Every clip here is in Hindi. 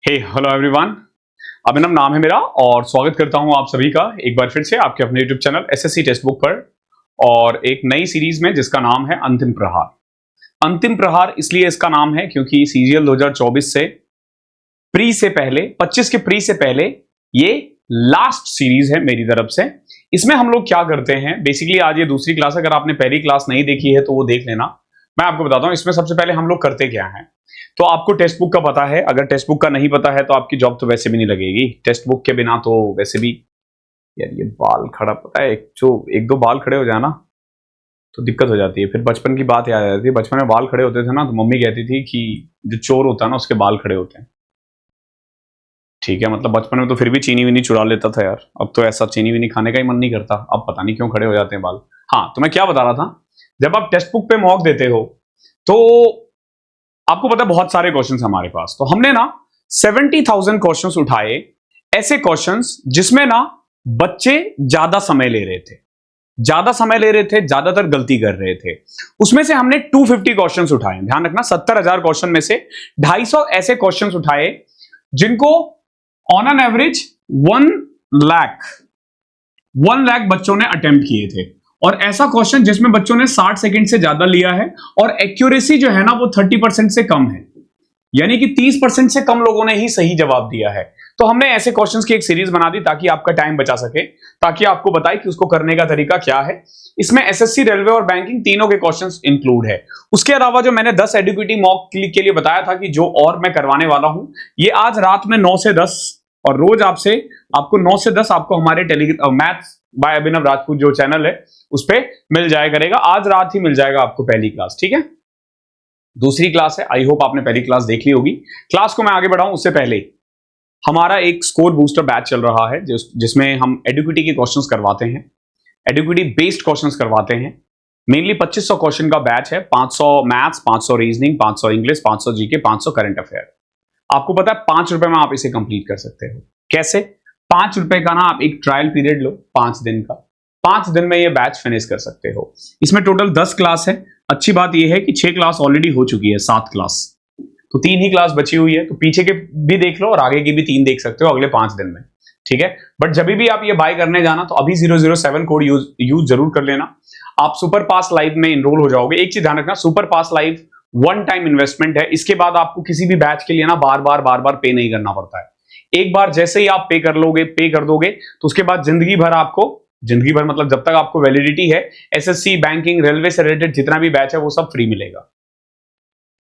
हे हेलो एवरीवन। अभिनव नाम है मेरा और स्वागत करता हूं आप सभी का एक बार फिर से आपके अपने YouTube channel SSC text book पर और एक नई सीरीज में जिसका नाम है अंतिम प्रहार। अंतिम प्रहार इसलिए इसका नाम है क्योंकि सीजीएल 2024 से प्री से पहले 25 के प्री से पहले ये लास्ट सीरीज है मेरी तरफ से। इसमें हम लोग क्या करते हैं बेसिकली, आज ये दूसरी क्लास, अगर आपने पहली क्लास नहीं देखी है तो वो देख लेना। मैं आपको बताता हूं इसमें सबसे पहले हम लोग करते क्या है। तो आपको टेक्स्ट बुक का पता है, अगर टेक्स्ट बुक का नहीं पता है तो आपकी जॉब तो वैसे भी नहीं लगेगी टेक्स्ट बुक के बिना। तो वैसे भी यार ये बाल खड़ा, पता है एक दो बाल खड़े हो जाए ना तो दिक्कत हो जाती है। फिर बचपन की बात याद आ जाती है। बचपन में बाल खड़े होते थे ना तो मम्मी कहती थी कि जो चोर होता है ना उसके बाल खड़े होते हैं। ठीक है, मतलब बचपन में तो फिर भी चीनी वीनी चुरा लेता था यार, अब तो ऐसा चीनी वीनी खाने का ही मन नहीं करता। अब पता नहीं क्यों खड़े हो जाते हैं बाल। हाँ, तो मैं क्या बता रहा था, जब आप टेक्स्ट बुक पे मॉक देते हो तो आपको पता है बहुत सारे क्वेश्चंस हमारे पास। तो हमने ना 70,000 क्वेश्चंस उठाए, ऐसे क्वेश्चंस जिसमें ना बच्चे ज्यादा समय ले रहे थे, ज्यादातर गलती कर रहे थे। उसमें से हमने 250 क्वेश्चंस उठाए। ध्यान रखना, 70,000 क्वेश्चन में से 250 ऐसे क्वेश्चंस उठाए जिनको ऑन एन एवरेज 1 लाख बच्चों ने अटेम्प्ट किए थे। और ऐसा क्वेश्चन जिसमें बच्चों ने 60 सेकंड से ज्यादा लिया है और एक्यूरेसी जो है ना वो 30% से कम है, यानी कि 30% से कम लोगों ने ही सही जवाब दिया है। तो हमने ऐसे क्वेश्चंस की एक सीरीज बना दी ताकि आपका टाइम बचा सके, ताकि आपको बताए कि उसको करने का तरीका क्या है। इसमें एसएससी, रेलवे और बैंकिंग तीनों के क्वेश्चंस इंक्लूड है। उसके अलावा जो मैंने 10 एडुकेटी मॉक के लिए बताया था कि जो और मैं करवाने वाला हूं, ये आज रात में 9 से 10 और रोज आपको 9 से 10 आपको हमारे मैथ्स बाय अभिनव राजपूत जो चैनल है उस पर मिल जाया करेगा। आज रात ही मिल जाएगा आपको पहली क्लास, ठीक है। दूसरी क्लास है, आई होप आपने पहली क्लास देख ली होगी। क्लास को मैं आगे बढ़ाऊं उससे पहले हमारा एक स्कोर बूस्टर बैच चल रहा है जिसमें हम एडुकेटी के क्वेश्चंस करवाते हैं, एडुकेटी बेस्ड क्वेश्चंस करवाते हैं। मेनली 2500 क्वेश्चन का बैच है, 500 maths, 500 reasoning, 500 English, 500 GK, 500 current affair. आपको पता है 5 रुपए में आप इसे कंप्लीट कर सकते हो। कैसे? 5 रुपए का ना आप एक ट्रायल पीरियड लो 5 दिन का, 5 दिन में ये बैच फिनिश कर सकते हो। इसमें टोटल 10 क्लास है। अच्छी बात यह है कि 6 क्लास ऑलरेडी हो चुकी है, 7 क्लास, तो 3 ही क्लास बची हुई है। तो पीछे के भी देख लो और आगे की भी 3 देख सकते हो अगले 5 दिन में, ठीक है। बट जब भी आप ये बाय करने जाना तो अभी 007 कोड यूज जरूर कर लेना। आप सुपर पास लाइव में इनरोल हो जाओगे। एक चीज ध्यान रखना, सुपर पास लाइव 1 टाइम इन्वेस्टमेंट है। इसके बाद आपको किसी भी बैच के लिए ना बार बार पे नहीं करना पड़ता है। एक बार जैसे ही आप पे कर दोगे तो उसके बाद जिंदगी भर मतलब जब तक आपको वैलिडिटी है, एसएससी, बैंकिंग, रेलवे से रिलेटेड जितना भी बैच है वो सब फ्री मिलेगा,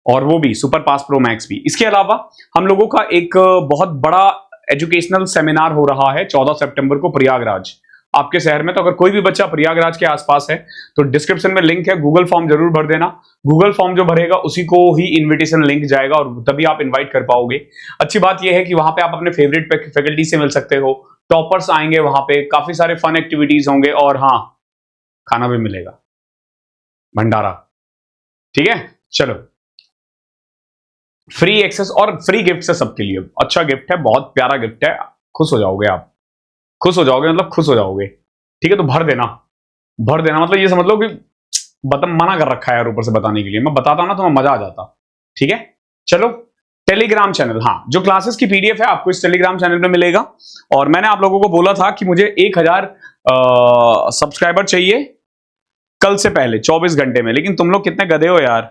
और वो भी सुपर पास प्रो मैक्स भी। इसके अलावा हम लोगों का एक बहुत बड़ा एजुकेशनल सेमिनार हो रहा है 14 सितंबर को प्रयागराज, आपके शहर में। तो अगर कोई भी बच्चा प्रयागराज के आसपास है तो डिस्क्रिप्शन में लिंक है, गूगल फॉर्म जरूर भर देना। गूगल फॉर्म जो भरेगा उसी को ही इनविटेशन लिंक जाएगा और तभी आप इनवाइट कर पाओगे। अच्छी बात यह है कि वहां पे आप अपने फेवरेट फैकल्टी से मिल सकते हो, टॉपर्स आएंगे वहां पे, काफी सारे फन एक्टिविटीज होंगे और हाँ, खाना भी मिलेगा, भंडारा, ठीक है। चलो, फ्री एक्सेस और फ्री गिफ्ट है सबके लिए। अच्छा गिफ्ट है, बहुत प्यारा गिफ्ट है, खुश हो जाओगे आप, खुश हो जाओगे मतलब खुश हो जाओगे, ठीक है। तो भर देना मतलब ये समझ लो कि मना कर रखा है यार ऊपर से बताने के लिए। मैं बताता ना तो मैं मजा आ जाता, ठीक है। चलो, टेलीग्राम चैनल, हाँ, जो क्लासेस की पीडीएफ है आपको इस टेलीग्राम चैनल पे मिलेगा। और मैंने आप लोगों को बोला था कि मुझे 1000 सब्सक्राइबर चाहिए कल से पहले 24 घंटे में, लेकिन तुम लोग कितने गधे हो यार।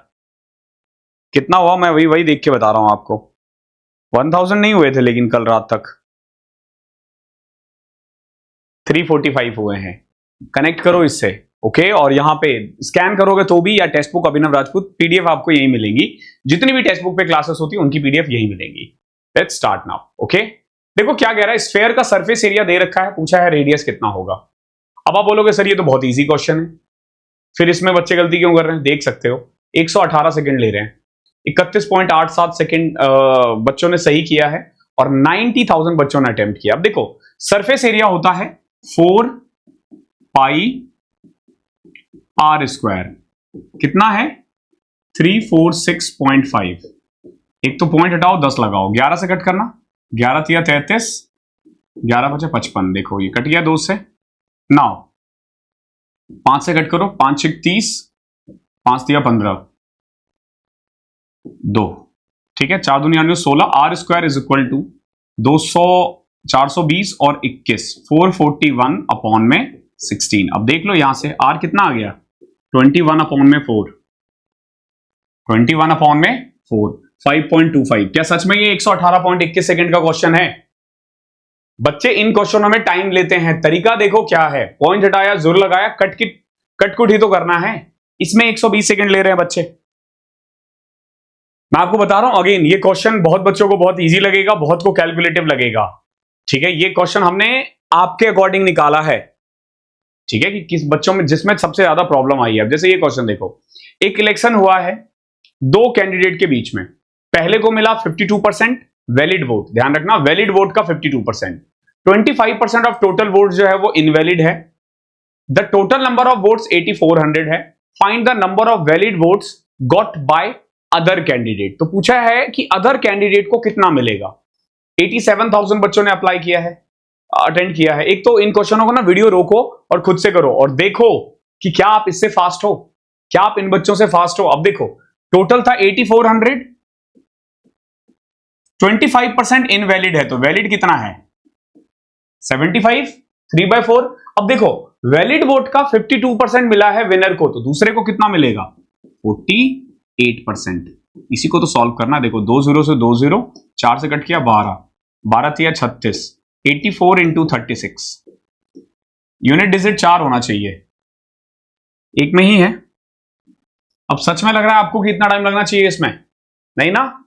कितना हुआ मैं वही देख के बता रहा हूं आपको। 1000 नहीं हुए थे लेकिन कल रात तक 345 हुए हैं। कनेक्ट करो इससे, ओके। और यहां पे स्कैन करोगे तो भी, या टेक्स्ट बुक अभिनव राजपूत पीडीएफ आपको यही मिलेंगी। जितनी भी टेक्स्ट बुक पे क्लासेस होती है उनकी पीडीएफ यही मिलेंगी। Let's start now, okay. देखो क्या कह रहा है, स्फेयर का सरफेस एरिया दे रखा है, पूछा है रेडियस कितना होगा। अब आप बोलोगे सर ये तो बहुत ईजी क्वेश्चन है, फिर इसमें बच्चे गलती क्यों कर रहे हैं। देख सकते हो 118 सेकंड ले रहे हैं, 31.87 सेकंड बच्चों ने सही किया है और 90,000 बच्चों ने अटेम्प्ट किया। अब देखो सरफेस एरिया होता है 4 पाई आर स्क्वायर, कितना है 346.5। एक तो पॉइंट हटाओ 10 लगाओ, 11 से कट करना, 11 तिया 33, 11 बचे 55। देखो ये कट गया 2 से। नाउ 5 से कट करो, 5 6 30, 5 तिया 15, 2, ठीक है, 4 दूनी 16, R square is equal to 200, 420 और 21, 441 अपॉन में 16। अब देख लो यहां से आर कितना आ गया, 21 अपॉन में 4, 21 अपॉन में 4, 5.25। क्या सच में ये 118.21 सेकंड का क्वेश्चन है? बच्चे इन क्वेश्चनों में टाइम लेते हैं, तरीका देखो क्या है, पॉइंट हटाया, जुर लगाया, कटकुट ही तो करना है। इसमें 120 सेकंड ले रहे हैं बच्चे। मैं आपको बता रहा हूं अगेन, ये क्वेश्चन बहुत बच्चों को बहुत इजी लगेगा, बहुत को कैलकुलेटिव लगेगा। ठीक है, ये क्वेश्चन हमने आपके अकॉर्डिंग निकाला है। ठीक है, कि किस बच्चों में जिसमें सबसे ज्यादा प्रॉब्लम आई है। अब जैसे ये क्वेश्चन देखो, एक इलेक्शन हुआ है दो कैंडिडेट के बीच में, पहले को मिला 52% वैलिड वोट, ध्यान रखना वैलिड वोट का 52%, 25% ऑफ टोटल वोट जो है वो इनवैलिड है। The total number of votes 8400 है। Find the number of valid votes got by other candidate. तो पूछा है कि अदर कैंडिडेट को कितना मिलेगा। 87,000 बच्चों ने अप्लाई किया है, अटेंड किया है। एक तो इन क्वेश्चनों को ना वीडियो रोको और खुद से करो और देखो कि क्या आप इससे फास्ट हो, क्या आप इन बच्चों से फास्ट हो। अब देखो टोटल था 8400, 25% इनवैलिड है, तो वैलिड कितना है 75, 3/4। अब देखो वैलिड वोट का 52% मिला है विनर को, तो दूसरे को कितना मिलेगा 48%। इसी को तो सॉल्व करना। देखो 2 0 से 2 0, 4 से कट किया 12, 12 तिया 36, 84 इंटू 36, यूनिट डिजिट 4 होना चाहिए, एक में ही है। अब सच में लग रहा है आपको कि इतना टाइम लगना चाहिए इसमें, नहीं ना?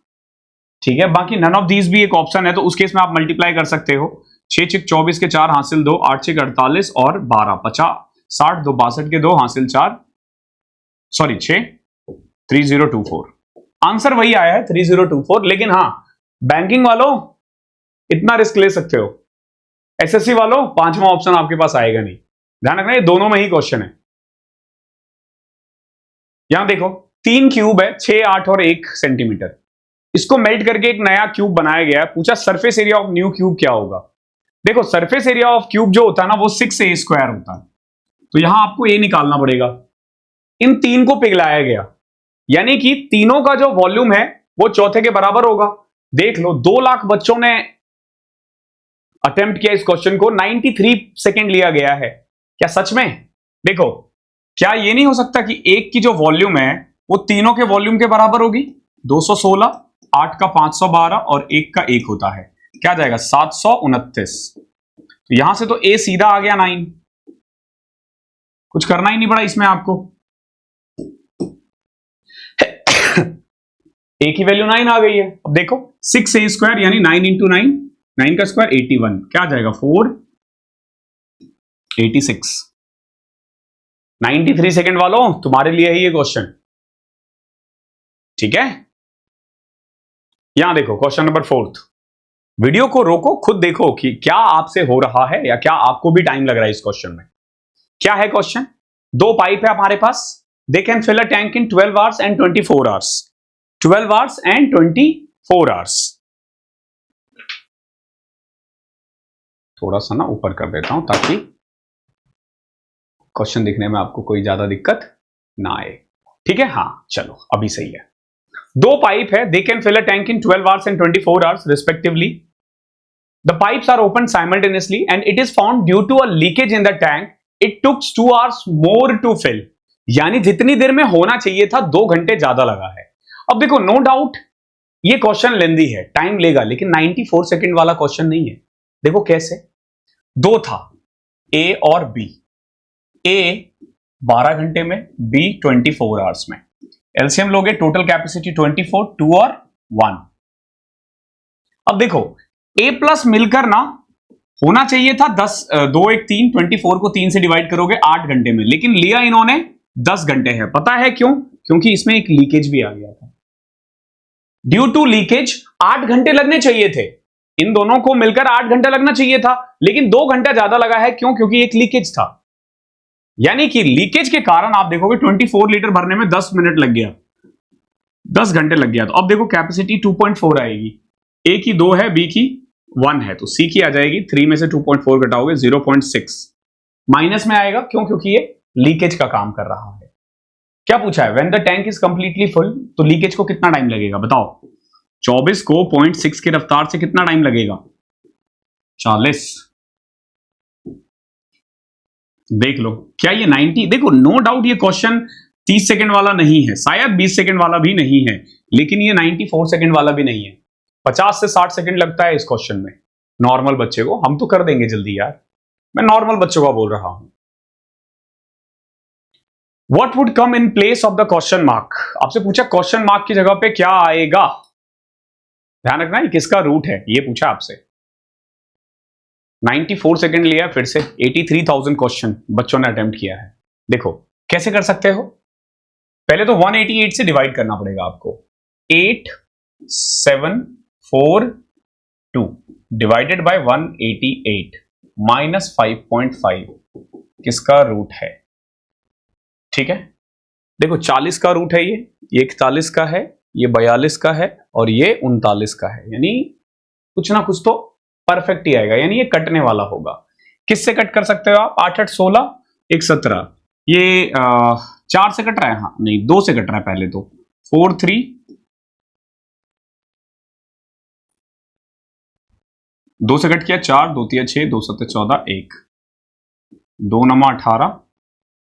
ठीक है, बाकी नन ऑफ दीज भी एक ऑप्शन है, तो उस केस में आप मल्टीप्लाई कर सकते हो। 6 6 24 के 4 हासिल 2, 8 6 48 और 12 50, 60 2 62 के 2 हासिल 4, सॉरी 6, 3024। आंसर वही आया है 3024। लेकिन हाँ, बैंकिंग वालों इतना रिस्क ले सकते हो, एसएससी वालों पांचवा ऑप्शन आपके पास आएगा नहीं। ध्यान रखना ये दोनों में ही क्वेश्चन है। यहां देखो 3 क्यूब है, 6 8 और 1 सेंटीमीटर, इसको मेल्ट करके एक नया क्यूब बनाया गया है। पूछा surface area of new cube क्या होगा। देखो सरफेस एरिया ऑफ क्यूब जो होता है ना वो 6a स्क्वायर होता है, तो यहां आपको ये निकालना पड़ेगा। इन तीन को पिघलाया गया, यानी कि तीनों का जो वॉल्यूम है वो चौथे के बराबर होगा। देख लो 2 लाख बच्चों ने अटेम्प्ट किया इस क्वेश्चन को, 93 सेकेंड लिया गया है। क्या सच में? देखो क्या ये नहीं हो सकता कि एक की जो वॉल्यूम है वो तीनों के वॉल्यूम के बराबर होगी। 216, 8 का 512 और 1 का 1 होता है, क्या जाएगा 729। तो यहां से तो ए सीधा आ गया 9, कुछ करना ही नहीं पड़ा इसमें आपको। ए की वैल्यू 9 आ गई है। अब देखो 6a स्क्वायर यानी 9 इंटू 9, 9 का स्क्वायर 81, क्या जाएगा 486। 93 सेकेंड वालों तुम्हारे लिए है ये क्वेश्चन। ठीक है, यहां देखो क्वेश्चन नंबर 4। वीडियो को रोको, खुद देखो कि क्या आपसे हो रहा है या क्या आपको भी टाइम लग रहा है इस क्वेश्चन में। क्या है क्वेश्चन? 2 पाइप है हमारे पास, they can fill a tank in 12 hours and 24 hours, 12 hours and 24 hours. थोड़ा सा ना ऊपर कर देता हूं ताकि क्वेश्चन दिखने में आपको कोई ज्यादा दिक्कत ना आए। ठीक है, हाँ चलो अभी सही है। 2 पाइप है, they can fill a tank in 12 hours and 24 hours respectively. The pipes are open simultaneously and it is found due to a leakage in the tank it took 2 hours more to fill. यानी जितनी देर में होना चाहिए था 2 घंटे ज्यादा लगा है। अब देखो नो डाउट ये क्वेश्चन लेंदी है, टाइम लेगा, लेकिन 94 सेकेंड वाला क्वेश्चन नहीं है। देखो कैसे, 2 था ए और बी, ए 12 घंटे में, बी 24 आवर्स में। एलसीएम लोगे, टोटल कैपेसिटी 24, 2 और 1। अब देखो ए प्लस मिलकर ना होना चाहिए था 10, 2 1 3, 24 को 3 से डिवाइड करोगे 8 घंटे में, लेकिन लिया इन्होंने 10 घंटे है। पता है क्यों? क्योंकि इसमें एक लीकेज भी आ गया था। ड्यू टू लीकेज 8 घंटे लगने चाहिए थे, इन दोनों को मिलकर 8 घंटा लगना चाहिए था, लेकिन 2 घंटा ज्यादा लगा है। क्यों? क्योंकि एक लीकेज था। यानी कि लीकेज के कारण आप देखोगे 24 लीटर भरने में 10 मिनट लग गया, 10 घंटे लग गया। तो अब देखो कैपेसिटी 2.4 आएगी, ए की 2 है, बी की 1 है, तो सी की आ जाएगी 3 में से 2.4 घटाओगे 0.6 माइनस में आएगा। क्यों? क्योंकि ये लीकेज का काम कर रहा है। क्या पूछा है? When the tank is completely full, तो लीकेज को कितना टाइम लगेगा बताओ। 24 को 0.6 की रफ्तार से कितना टाइम लगेगा? 40। देख लो क्या ये 90, देखो नो डाउट ये क्वेश्चन 30 सेकंड वाला नहीं है, शायद 20 सेकंड वाला भी नहीं है, लेकिन ये 94 सेकंड वाला भी नहीं है। 50 से 60 सेकंड लगता है इस क्वेश्चन में नॉर्मल बच्चे को। हम तो कर देंगे जल्दी यार, मैं नॉर्मल बच्चों का बोल रहा हूं। What would come in place of the question mark? आपसे पूछा क्वेश्चन मार्क की जगह पे क्या आएगा? ध्यान रखना ये किसका रूट है, ये पूछा आपसे। 94 सेकंड लिया फिर से, 83,000 क्वेश्चन बच्चों ने अटेम्प्ट किया है। देखो कैसे कर सकते हो, पहले तो 188 से डिवाइड करना पड़ेगा आपको। 8742 डिवाइडेड बाय 188 माइनस 5.5 किसका रूट है? ठीक है, देखो 40 का रूट है, ये 41 का है, ये 42 का है और ये 39 का है, यानी कुछ ना कुछ तो परफेक्ट ही आएगा, यानी ये कटने वाला होगा। किससे कट कर सकते हो आप? 8 8 16 1 17, ये 4 से कट रहा है, हाँ नहीं 2 से कट रहा है पहले तो। 4 3 2 से कट किया, 4 2 3 6 2 7 14 1 2 9 18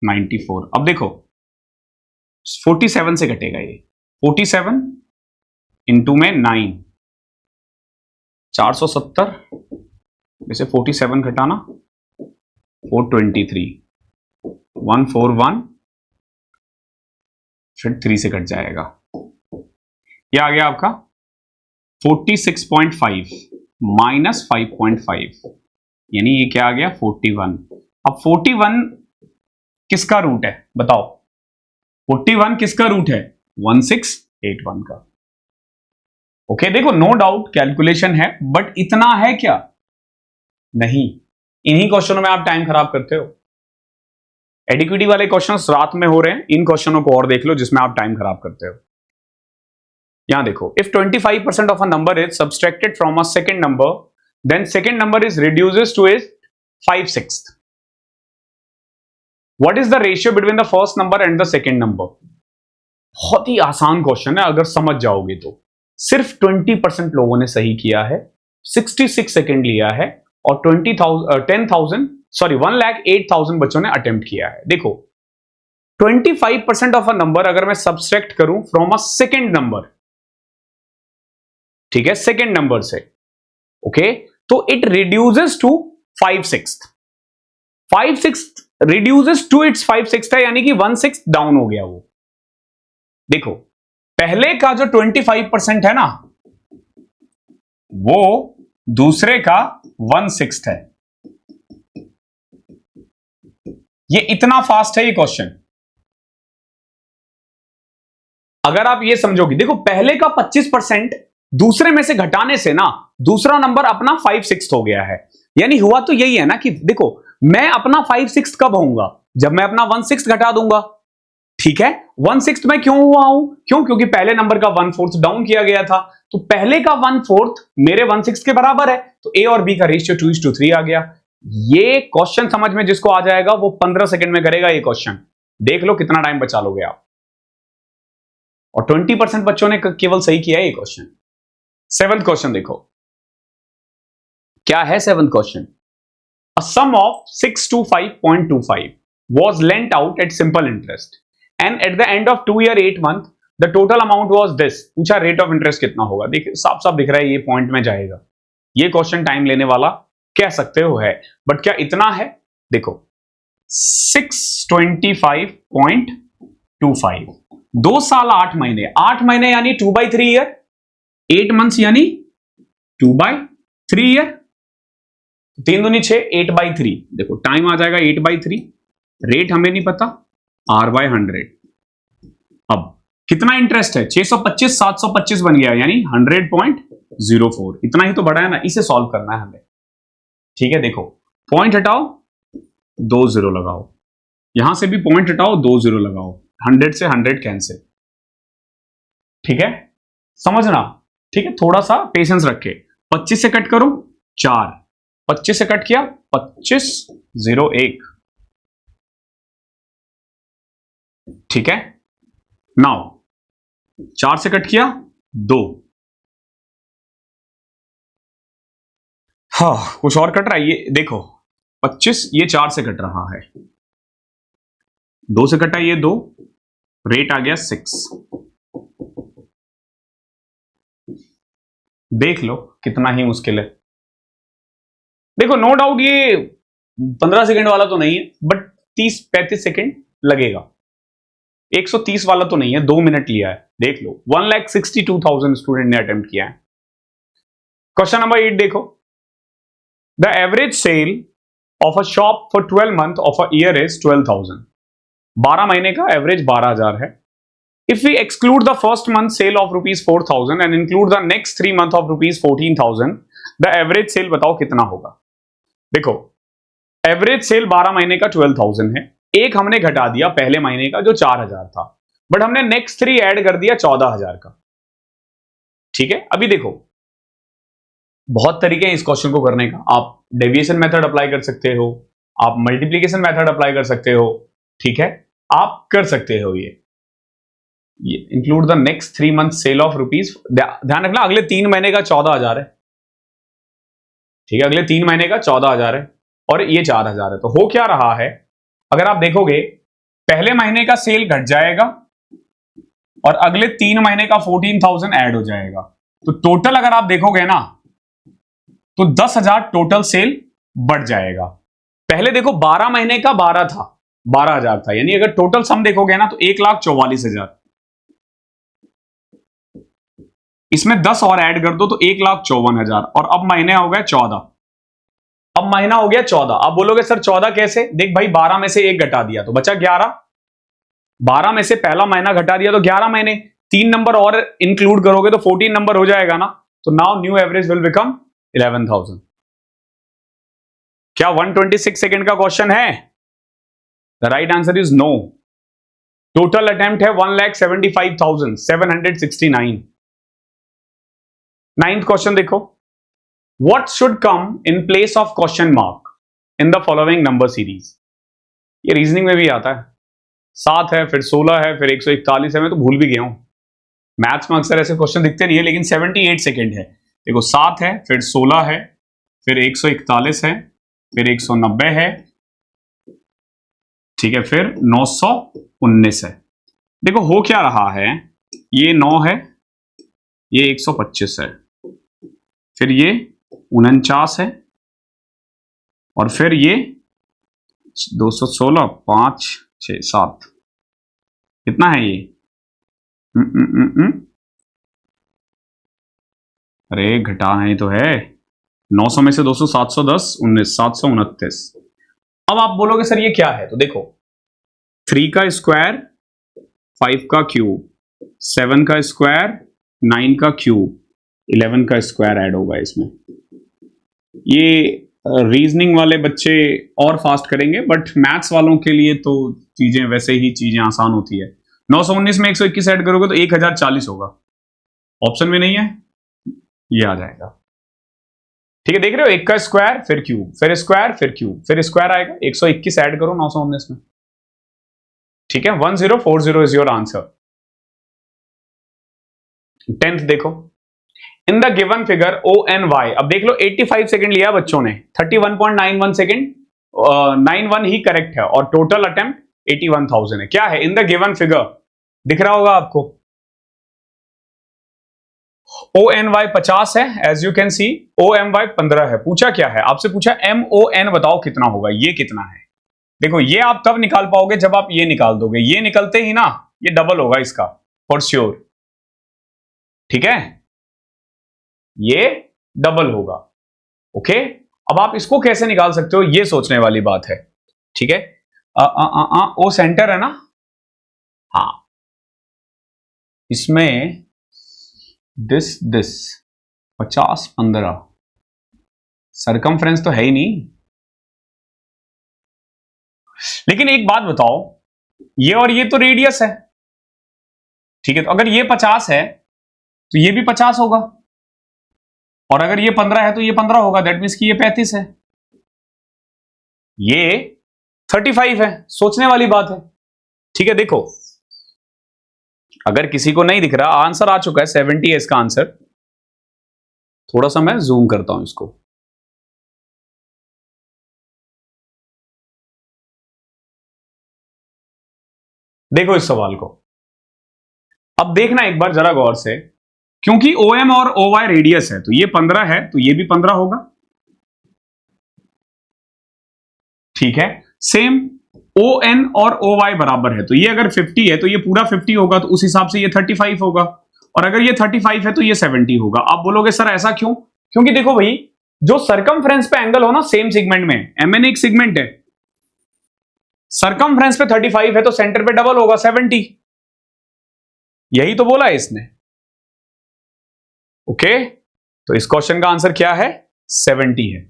94। अब देखो 47 से कटेगा ये, 47 इंटू में 9 470 जैसे 47 घटाना 423 141 फिर 3 से कट जाएगा, ये आ गया आपका 46.5 माइनस 5.5, यानी ये क्या आ गया 41। अब 41 किसका रूट है बताओ? 41 किसका रूट है? 1681 का। ओके देखो नो डाउट कैलकुलेशन है, बट इतना है क्या? नहीं, इन्हीं क्वेश्चनों में आप टाइम खराब करते हो। एडिक्विटी वाले क्वेश्चंस रात में हो रहे हैं, इन क्वेश्चनों को और देख लो जिसमें आप टाइम खराब करते हो। यहां देखो, if 25% of a number is subtracted from a second number, then second number is reduces to is 5/6। What is the ratio between the first number and the second number? बहुत ही आसान क्वेश्चन है अगर समझ जाओगे तो। सिर्फ 20% लोगों ने सही किया है, 66 सेकंड लिया है और 1,08,000 बच्चों ने अटेम्प्ट किया है। देखो 25% ऑफ अ नंबर अगर मैं सब्सट्रैक्ट करूं फ्रॉम अ सेकंड नंबर, ठीक है, सेकंड नंबर से, ओके, तो it reduces to 5/6। 5/6 reduces to it's 5/6 है, यानी कि 1/6 डाउन हो गया वो। देखो पहले का जो 25% है ना, वो दूसरे का 1/6 है। ये इतना फास्ट है ये क्वेश्चन। अगर आप ये समझोगे, देखो पहले का 25% दूसरे में से घटाने से ना दूसरा नंबर अपना 5/6 हो गया है। यानी हुआ तो यही है ना कि देखो मैं अपना 5/6 कब होऊंगा? जब मैं अपना 1/6 घटा दूंगा, ठीक है। 1/6 में क्यों हुआ हूं? क्योंकि पहले नंबर का 1/4 डाउन किया गया था, तो पहले का 1/4 मेरे 1/6 के बराबर है, तो ए और बी का रेशियो 2:3 आ गया। ये क्वेश्चन समझ में जिसको आ जाएगा वो 15 सेकंड में करेगा ये क्वेश्चन। देख लो कितना टाइम बचा लोगे आप। और 20% बच्चों ने केवल सही किया है ये क्वेश्चन। 7th क्वेश्चन देखो क्या है। 7th question, a sum of 625.25 was lent out at simple interest and at the end of 2 year 8 month the total amount was this। पूछा रेट ऑफ इंटरेस्ट कितना होगा। देखिए साफ साफ दिख रहा है ये पॉइंट में जाएगा, ये क्वेश्चन टाइम लेने वाला कह सकते हो है, बट क्या इतना है? देखो 625.25 2 साल 8 महीने, 8 महीने यानी 2/3 ईयर, 8 मंथ्स यानी 2/3 ईयर, 3 दूनी 6, 8/3। देखो टाइम आ जाएगा 8/3, रेट हमें नहीं पता, R/100। अब कितना इंटरेस्ट है? 625 725 बन गया, यानी 100.04। इतना ही तो बड़ा है ना, इसे सॉल्व करना है हमें, ठीक है। देखो पॉइंट हटाओ, 2 0 लगाओ, यहां से भी पॉइंट हटाओ, 2 0 लगाओ, 100 से 100 कैंसिल, ठीक है, समझना, ठीक है। थोड़ा सा पेशेंस रखे। 25 से कट करो 4, 25 से कट किया 25/01, ठीक है। नाउ 4 से कट किया 2, हाँ कुछ और कट रहा है, ये देखो 25 ये 4 से कट रहा है, 2 से कटा ये 2, रेट आ गया 6। देख लो कितना ही मुश्किल है। देखो नो डाउट ये 15 सेकंड वाला तो नहीं है, बट 30-35 सेकंड लगेगा। 130 वाला तो नहीं है, 2 मिनट लिया है। देख लो 1,62,000 स्टूडेंट ने अटेम्प्ट किया है। क्वेश्चन नंबर 8 देखो, the average sale of a shop for 12 month of a year is 12,000। 12 महीने का एवरेज 12,000 है। If we exclude the first month sale of rupees 4,000 and include the next 3 month of rupees 14,000, the average sale बताओ कितना होगा। देखो एवरेज सेल 12 महीने का 12,000 है, एक हमने घटा दिया पहले महीने का जो 4,000 था, बट हमने नेक्स्ट 3 ऐड कर दिया 14,000 का। ठीक है, अभी देखो बहुत तरीके हैं इस क्वेश्चन को करने का। आप डेविएशन मेथड अप्लाई कर सकते हो, आप मल्टीप्लीकेशन मेथड अप्लाई कर सकते हो, ठीक है, आप कर सकते हो ये include the next 3 month sale of rupees. ध्यान रखना अगले 3 महीने का 14,000 है, ठीक है, अगले 3 महीने का 14,000 है और ये 4,000 है। तो हो क्या रहा है, अगर आप देखोगे पहले महीने का सेल घट जाएगा और अगले 3 महीने का 14,000 ऐड हो जाएगा, तो टोटल अगर आप देखोगे ना तो 10,000 टोटल सेल बढ़ जाएगा। पहले देखो 12 महीने का 12 था, 12,000 था, यानी अगर टोटल सम देखोगे ना तो 1,44,000, इसमें 10 और ऐड कर दो तो 1,54,000 और अब महीने हो गए 14। अब महीना हो गया 14। आप बोलोगे सर 14 कैसे? देख भाई 12 में से एक घटा दिया तो बचा 11, 12 में से पहला महीना घटा दिया तो 11 महीने, 3 नंबर और इंक्लूड करोगे तो 14 नंबर हो जाएगा ना। तो now new average will become 11,000। क्या 126 सेकेंड का क्वेश्चन है? The right answer is no. Total attempt है 1,75,769। 9th क्वेश्चन देखो, what should come in place of question mark in the following number series. ये रीजनिंग में भी आता है, 7 है फिर 16 है फिर 141 है, मैं तो भूल भी गया हूं, मैथ्स में अक्सर ऐसे क्वेश्चन दिखते नहीं है, लेकिन 78 सेकेंड है। देखो 7 है फिर 16 है फिर 141 है फिर 190 है, ठीक है, फिर 919 है। देखो हो क्या रहा है, ये 9 है, ये 125 है, फिर ये 49 है और फिर ये 216, 5, 6, 7, कितना है ये? अरे घटाना ही तो है, 900 में से 200, 710, 19, 729। अब आप बोलोगे सर ये क्या है, तो देखो 3 का स्क्वायर, 5 का क्यूब, 7 का स्क्वायर, 9 का क्यूब, 11 का स्क्वायर ऐड होगा इसमें। ये रीजनिंग वाले बच्चे और फास्ट करेंगे, बट मैथ्स वालों के लिए तो चीजें वैसे ही चीजें आसान होती है। 919 में 121 ऐड करोगे तो 1,040 होगा, ऑप्शन में नहीं है, ये आ जाएगा। ठीक है, देख रहे हो, 1 का स्क्वायर फिर क्यूब फिर स्क्वायर फिर क्यूब फिर स्क्वायर आएगा, 121 ऐड करो 919 में, ठीक है, 1040 इज योर आंसर। 10th देखो, in the given figure O N Y, अब देख लो 85 सेकंड लिया बच्चों ने, 31.91 सेकंड, 91 ही करेक्ट है और टोटल अटेम्प्ट 81,000 है। क्या है इन द गिवन फिगर, दिख रहा होगा आपको, ओ एन वाई 50 है, as you can see, O M Y 15 है। पूछा क्या है आपसे, पूछा एम ओ एन बताओ कितना होगा, ये कितना है। देखो ये आप तब निकाल पाओगे जब आप ये निकाल दोगे, ये निकलते ही ना ये डबल होगा इसका फॉर श्योर, ठीक है, ये डबल होगा। ओके, अब आप इसको कैसे निकाल सकते हो ये सोचने वाली बात है, ठीक है। ओ सेंटर है ना, हाँ, इसमें दिस 50, 15, सरकमफ्रेंस तो है ही नहीं। लेकिन एक बात बताओ, ये और ये तो रेडियस है, ठीक है, तो अगर ये 50 है तो ये भी 50 होगा, और अगर ये 15 है तो ये 15 होगा, दैट मीन्स कि ये 35 है, ये 35 है। सोचने वाली बात है, ठीक है। देखो अगर किसी को नहीं दिख रहा, आंसर आ चुका है 70 है इसका आंसर। थोड़ा सा मैं जूम करता हूं इसको, देखो इस सवाल को, अब देखना एक बार जरा गौर से, क्योंकि OM और OY रेडियस है तो ये 15 है तो ये भी 15 होगा, ठीक है। सेम ON और OY बराबर है तो ये अगर 50 है तो ये पूरा 50 होगा, तो उस हिसाब से ये 35 होगा, और अगर ये 35 है तो ये 70 होगा। आप बोलोगे सर ऐसा क्यों? क्योंकि देखो भाई, जो सरकमफ्रेंस पे एंगल हो ना सेम सेगमेंट में, MN एक सेगमेंट है, सरकमफ्रेंस पे 35 है तो सेंटर पे डबल होगा 70, यही तो बोला है इसने। ओके, तो इस क्वेश्चन का आंसर क्या है? 70 है।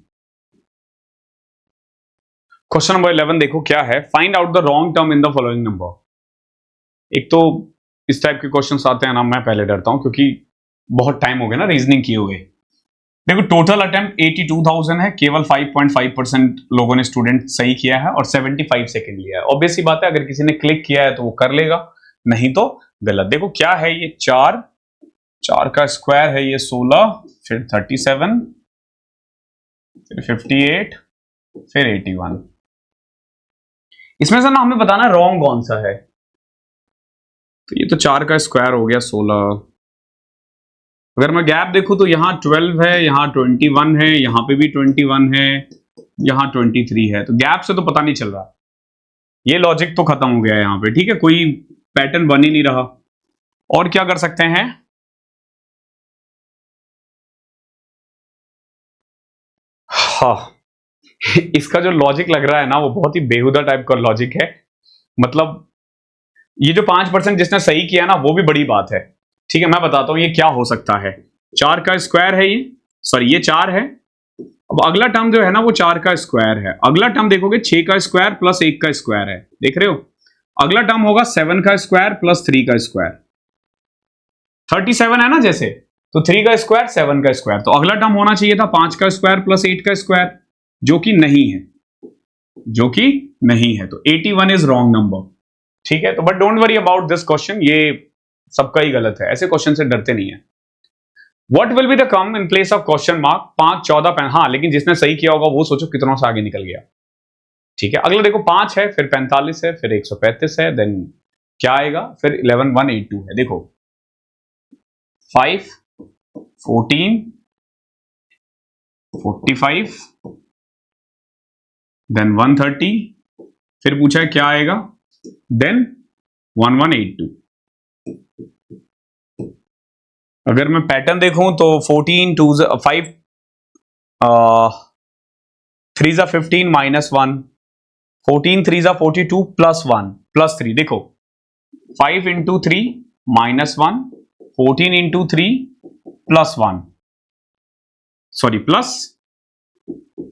क्वेश्चन नंबर 11 देखो क्या है, find out the wrong term in the following number. एक तो इस टाइप के क्वेश्चंस आते हैं ना, मैं पहले डरता हूं क्योंकि बहुत टाइम हो गया ना रीजनिंग किए हुए। देखो टोटल अटेम्प्ट 82,000 है, केवल 5.5% लोगों ने स्टूडेंट सही किया है और 75 सेकंड लिया है। ऑब्वियस सी बात है, अगर किसी ने क्लिक किया है तो वो कर लेगा, नहीं तो गलत। देखो क्या है ये, 4 का स्क्वायर है ये 16, फिर 37, फिर 58, फिर 81। इसमें से ना हमें बताना रॉन्ग कौन सा है। तो ये तो 4 का स्क्वायर हो गया 16। अगर मैं गैप देखूं तो यहां 12 है, यहां 21 है, यहां पे भी 21 है, यहां 23 है, तो गैप से तो पता नहीं चल रहा। ये लॉजिक तो खत्म हो गया है यहां पे, ठीक है, कोई पैटर्न बन ही नहीं रहा। और क्या कर सकते हैं? हाँ, इसका जो लॉजिक लग रहा है ना वो बहुत ही बेहुदा टाइप का लॉजिक है। मतलब ये जो 5% जिसने सही किया ना वो भी बड़ी बात है, ठीक है। मैं बताता हूं ये क्या हो सकता है। 4 का स्क्वायर है ये, सॉरी ये 4 है। अब अगला टर्म जो है ना वो 4 का स्क्वायर है। अगला टर्म देखोगे 6 का स्क्वायर प्लस 1 का स्क्वायर है, देख रहे हो। अगला टर्म होगा 7 का स्क्वायर प्लस 3 का स्क्वायर। 37 है ना जैसे, तो 3 का स्क्वायर 7 का स्क्वायर, तो अगला टर्म होना चाहिए था 5 का स्क्वायर प्लस 8 का स्क्वायर, जो कि नहीं है, जो कि नहीं है। तो 81 इज रॉन्ग नंबर, ठीक है। तो but don't worry about this question, ये सबका ही गलत है, ऐसे क्वेश्चन से डरते नहीं है। What will be the come in place of question mark? 5, 14, हाँ, लेकिन जिसने सही किया होगा वो सोचो कितनों से आगे निकल गया, ठीक है। अगला देखो 5 है, फिर 45 है, फिर 135 है, देन क्या आएगा, फिर 11, 182 है। देखो 5, 14, 45, देन 130, फिर पूछा है क्या आएगा, देन 1182। अगर मैं पैटर्न देखूं तो 14, 2, 5, 3 जा 15 माइनस 1, 14, 3 जा 42 प्लस 1 प्लस 3। देखो 5 into 3 minus 1, 14 into 3 plus 1, sorry plus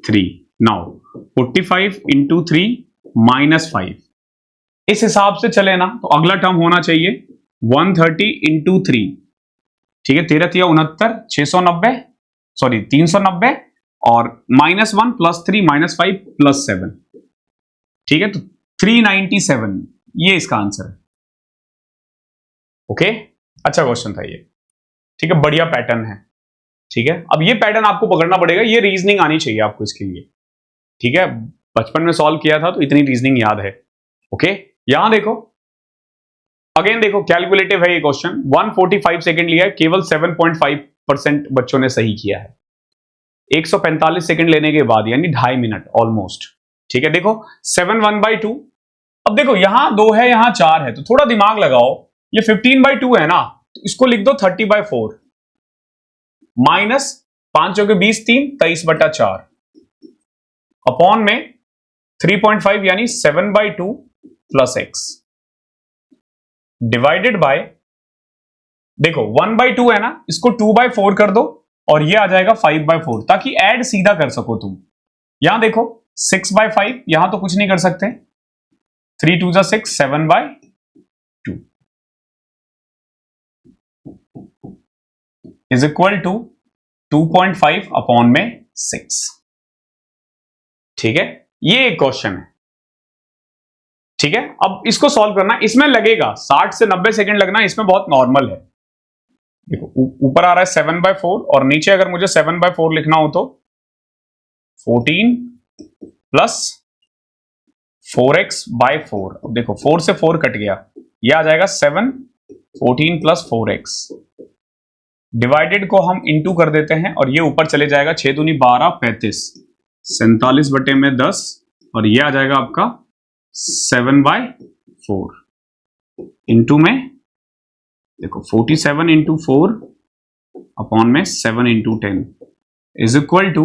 3। Now 45 into 3 minus 5। इस हिसाब से चले ना तो अगला टर्म होना चाहिए 130 इंटू 3, ठीक है। 13 3 69, 690, सॉरी 390, और माइनस 1 प्लस 3 माइनस 5 प्लस 7, ठीक है। तो 397 ये इसका आंसर है। ओके, अच्छा क्वेश्चन था ये, ठीक है, बढ़िया पैटर्न है, ठीक है। अब ये पैटर्न आपको पकड़ना पड़ेगा, ये रीजनिंग आनी चाहिए आपको इसके लिए, ठीक है। बचपन में सॉल्व किया था तो इतनी रीजनिंग याद है। ओके, यहां देखो अगेन, देखो कैलकुलेटिव है ये क्वेश्चन, 145 सेकंड लिया है, केवल 7.5% बच्चों ने सही किया है 145 सेकंड लेने के बाद, यानी 2.5 मिनट ऑलमोस्ट, ठीक है। देखो 7 1/2। अब देखो यहां 2 है, यहां 4 है, तो थोड़ा दिमाग लगाओ, ये 15/2 है ना, तो इसको लिख दो 30/4 माइनस 5 चौके 20, 3 23/4 अपॉन में 3.5 यानी 7/2 प्लस x डिवाइडेड बाय, देखो 1/2 है ना, इसको 2/4 कर दो और ये आ जाएगा 5/4, ताकि ऐड सीधा कर सको तुम। यहां देखो 6/5, यहां तो कुछ नहीं कर सकते, 3 2 6, 7/2 इज इक्वल टू 2.5 अपॉन में 6, ठीक है। ये एक क्वेश्चन है, ठीक है। अब इसको सॉल्व करना, इसमें लगेगा 60 से 90 सेकंड लगना, इसमें बहुत नॉर्मल है। देखो ऊपर आ रहा है 7/4 और नीचे अगर मुझे 7/4 लिखना हो तो 14 प्लस 4x/4। अब देखो 4 से 4 कट गया, ये आ जाएगा 7, 14 प्लस 4x, डिवाइडेड को हम इंटू कर देते हैं और ये ऊपर चले जाएगा, 6 दूनी 12, 35, 47 बटे में 10, और ये आ जाएगा आपका 7/4 इंटू में देखो 47 इंटू 4 अपॉन में 7 इंटू 10 इज इक्वल टू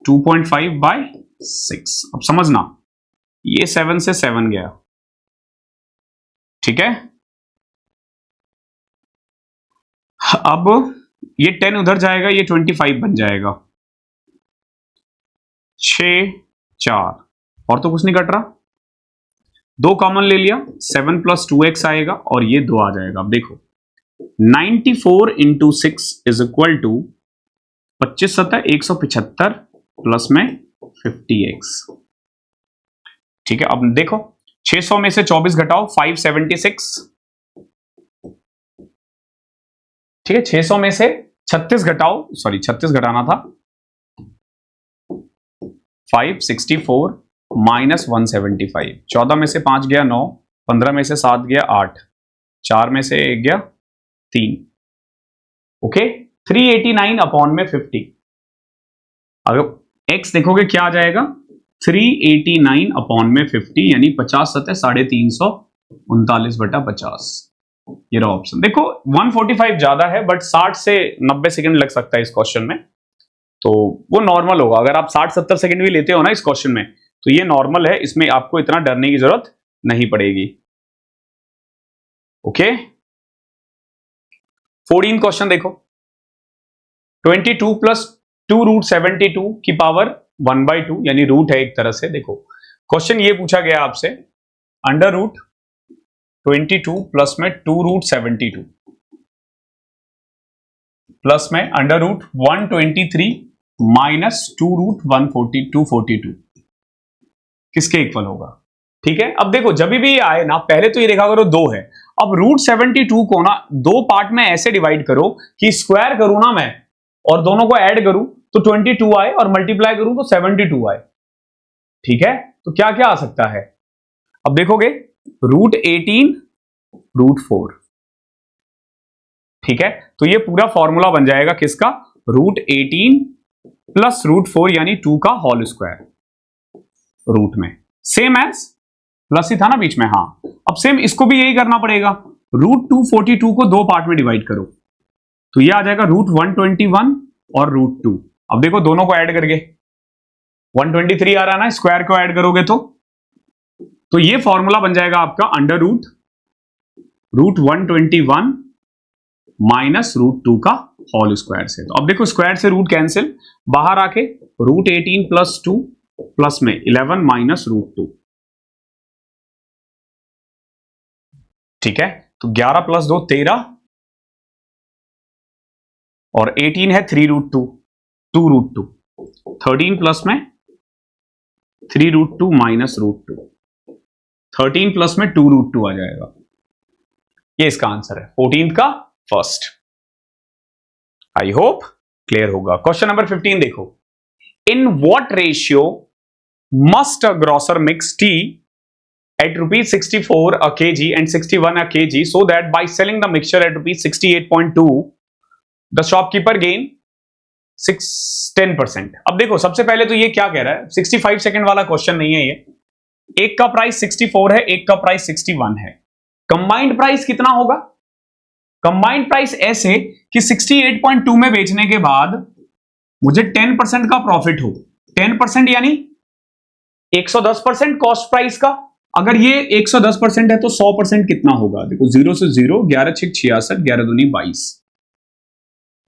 2.5/6। अब समझना, ये 7 से 7 गया, ठीक है। अब ये 10 उधर जाएगा, ये 25 बन जाएगा, 6, 4 और तो कुछ नहीं कट रहा, 2 कॉमन ले लिया, 7 प्लस 2x आएगा और ये 2 आ जाएगा। अब देखो 94 into 6 is equal to 25 7 175 plus में 50x, ठीक है। अब देखो 600 में से 24 घटाओ, 576, ठीक है। 600 में से 36 घटाओ, सॉरी 36 घटाना था, 564 माइनस 175, 14 में से 5 गया 9, 15 में से 7 गया 8, 4 में से 1 गया 3, ओके। 389 अपॉन में 50, अगर x देखोगे क्या आ जाएगा, 389 अपॉन में 50 यानी 50 7 339/50, ये रहा ऑप्शन। देखो 145 ज्यादा है बट 60 से 90 सेकंड लग सकता है इस क्वेश्चन में, तो वो नॉर्मल होगा। अगर आप 60-70 सेकंड भी लेते हो ना इस क्वेश्चन में, तो ये नॉर्मल है, इसमें आपको इतना डरने की जरूरत नहीं पड़ेगी, ओके। 14 क्वेश्चन देखो, 22 प्लस 2 रूट 72 की पावर 1/2 यानी रूट है एक तरह से। देखो क्वेश्चन ये पूछा गया आपसे, अंडर रूट 22 प्लस में 2 रूट 72 प्लस में अंडर रूट 123 माइनस 2 रूट 242 किसके इक्वल होगा, ठीक है। अब देखो जब भी ये आए ना, पहले तो ये देखा करो 2 है, अब रूट 72 को ना 2 पार्ट में ऐसे डिवाइड करो कि स्क्वायर करूं ना मैं और दोनों को ऐड करूं तो 22 आए और मल्टीप्लाई करूं तो 72 आए, ठीक है। तो क्या क्या आ सकता है, अब देखोगे रूट 18 रूट 4, ठीक है। तो ये पूरा फॉर्मूला बन जाएगा किसका, रूट 18 प्लस रूट 4 यानी 2 का होल स्क्वायर रूट में, सेम एज प्लस ही था ना बीच में, हाँ। अब सेम इसको भी यही करना पड़ेगा, रूट 242 को 2 पार्ट में डिवाइड करो तो ये आ जाएगा रूट 121 और रूट 2। अब देखो दोनों को ऐड करके 123 आ रहा ना, स्क्वायर को ऐड करोगे तो ये फॉर्मूला बन जाएगा आपका अंडर रूट 121 माइनस रूट 2 का होल स्क्वायर से। तो अब देखो स्क्वायर से रूट कैंसिल, बाहर आके रूट 18 प्लस 2 प्लस में 11 माइनस रूट 2, ठीक है। तो 11 प्लस 2 13 और 18 है 3 रूट 2 2 रूट 2, 13 प्लस में 3 रूट 2 माइनस रूट 2, 13 प्लस में 2 रूट 2 आ जाएगा, ये इसका आंसर है 14 का फर्स्ट। आई होप क्लियर होगा। क्वेश्चन नंबर 15 देखो, in what ratio must a grocer mix T at rupees 64 a kg and 61 a kg so that by selling the mixture at rupees 68.2 the shopkeeper gain 10%। अब देखो सबसे पहले तो ये क्या कह रहा है, 65 सेकंड वाला क्वेश्चन नहीं है ये, एक का प्राइस 64 है, एक का प्राइस 61 है, कंबाइंड प्राइस कितना होगा, कंबाइंड प्राइस ऐसे कि 68.2 में बेचने के बाद मुझे 10% का प्रॉफिट हो, 10% यानी 110% कॉस्ट प्राइस का, अगर ये 110% है तो 100% कितना होगा, देखो 0 से 0, 11 6 66, 11 दूनी 22,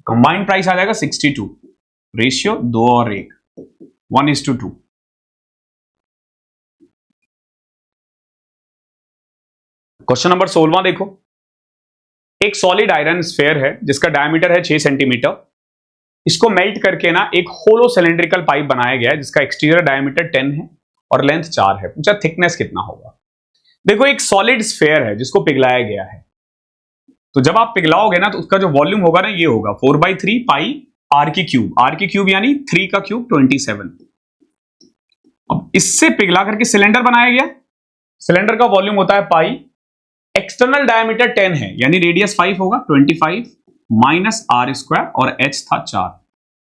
कंबाइंड प्राइस आ जाएगा 62, रेशियो 2 और 1 1:2। क्वेश्चन नंबर 16 देखो, एक सॉलिड आयरन स्फेयर है जिसका डायमीटर है 6 सेंटीमीटर, इसको मेल्ट करके ना एक होलो सिलेंड्रिकल पाइप बनाया गया है जिसका एक्सटीरियर डायमीटर 10 है और लेंथ 4 है, पूछा थिकनेस कितना होगा। देखो एक सॉलिड स्फेयर है जिसको पिघलाया गया है, तो जब आप पिघलाओगे ना तो उसका जो वॉल्यूम होगा ना ये होगा 4/3 पाई आर की क्यूब यानी 3 का क्यूब 27। अब इससे पिघला करके सिलेंडर बनाया गया, सिलेंडर का वॉल्यूम होता है पाई एक्सटर्नल डायमीटर 10 है यानी रेडियस 5 होगा, 25 माइनस आर स्क्वायर और h था 4।